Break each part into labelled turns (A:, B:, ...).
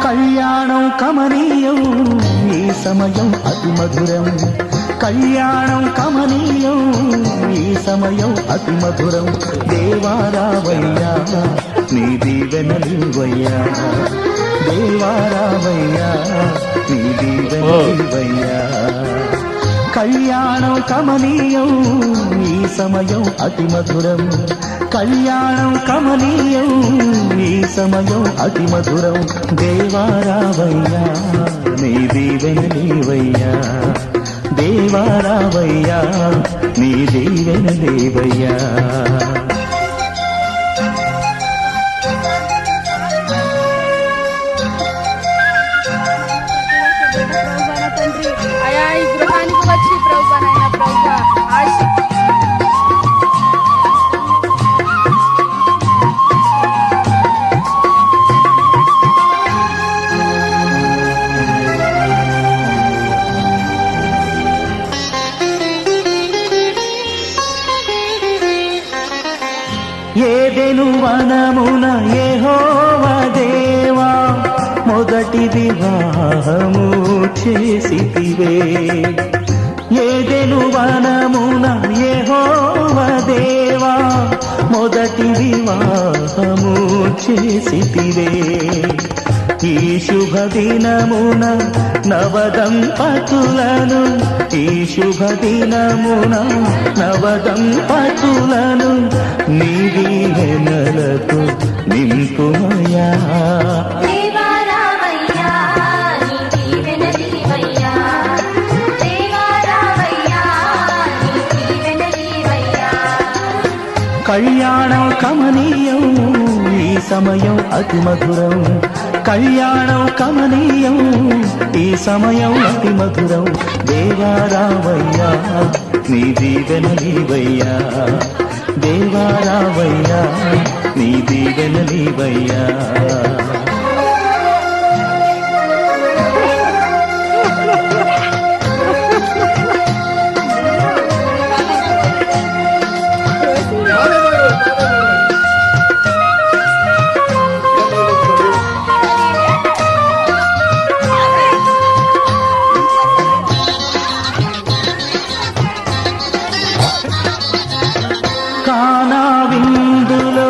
A: కళ్యాణం కమనీయం ఈ సమయం అతి మధురం, కళ్యాణం కమనీయం ఈ సమయం అతి మధురం. దేవారావయ్యా నీ దీవెనలివయ్యా, దేవారావయ్యా నీ దీవెనలివయ్యా. కళ్యాణం కమనీయం ఈ సమయం అతి మధురం, కళ్యాణం కమనీయం ఈ సమయం అతి మధురం. దేవారావయ్యా నీ దీవెనలివయ్యా, దేవారావయ్యా నీ దీవెనలివయ్యా.
B: అయా ఈ గృహానికి వచ్చి ప్రభువనైనా ప్రభువా
A: ఏదెను వనమున యెహోవా దేవా మొదటి వివాహము చేసితివే. ఏదెను వనమున యెహోవా దేవా మొదటి వివాహము చేసితివే. ఈ శుభ దినమున నవదంపతులను, ఈ శుభ దినమున నవదంపతులను నీ దీవెనలతో నింపుమయ్యా. కళ్యాణం కమనీయం ఈ సమయం అతి మధురం, కళ్యాణం కమనీయం ఈ సమయం అతి మధురం. దేవారావయ్యా నీ దీవెనలివయ్యా, దేవారావయ్యా నీ దీవెనలివయ్యా. కానా విందులో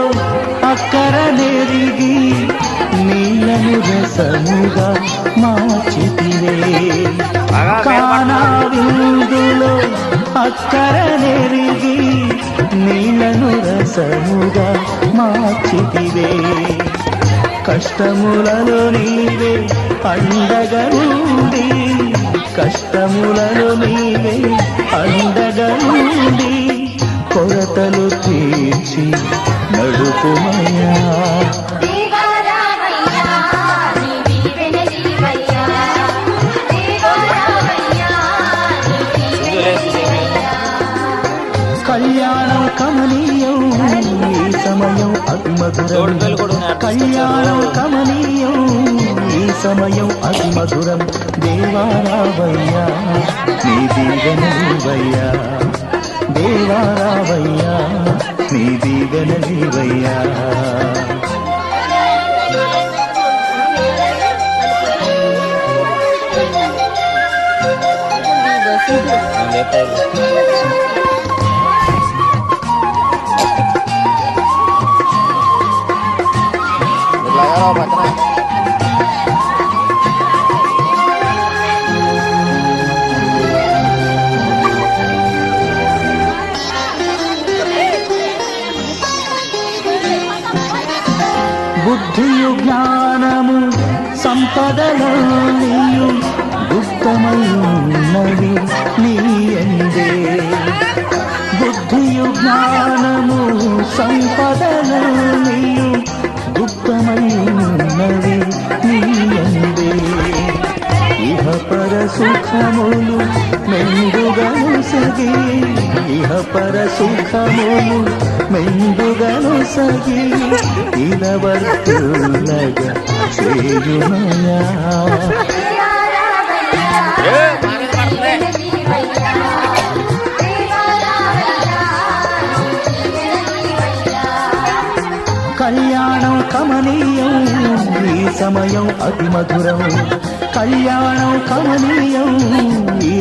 A: అక్కర నెరిగి నీళ్ళను రసముగా మార్చితివే. కానా విందులో అక్కర నెరిగి నీళ్ళను రసముగా మార్చితివే. కష్టములలో నీవే అండగా నుండి, కష్టములలో నీవే అండగా నుండి కొరతలు తీర్చి నడుపుమయ్యా. కళ్యాణం కమనీయం ఈ సమయం అతి మధురం, కళ్యాణం కమనీయం ఈ సమయం అతి మధురం. దేవారావయ్యా నీ దీవెనలివయ్యా, దేవారావయ్యా నీ దీవెనలివయ్యా. బుద్ధియు జ్ఞానము సంపదలనియు గుప్తమైనవి నీ యందే. బుద్ధియు జ్ఞానము సంపదలనియు గుప్తమైనవి నీ యందే. ఇహ పర సుఖములు మెండుగను సగి ఇహ పర సుఖములు మెండుగను సగి ఇలవర్తులగ చేయుమయా కళ్యాణం కమనీయం ఈ సమయం అతి మధురం కళ్యాణం కమనీయం ఈ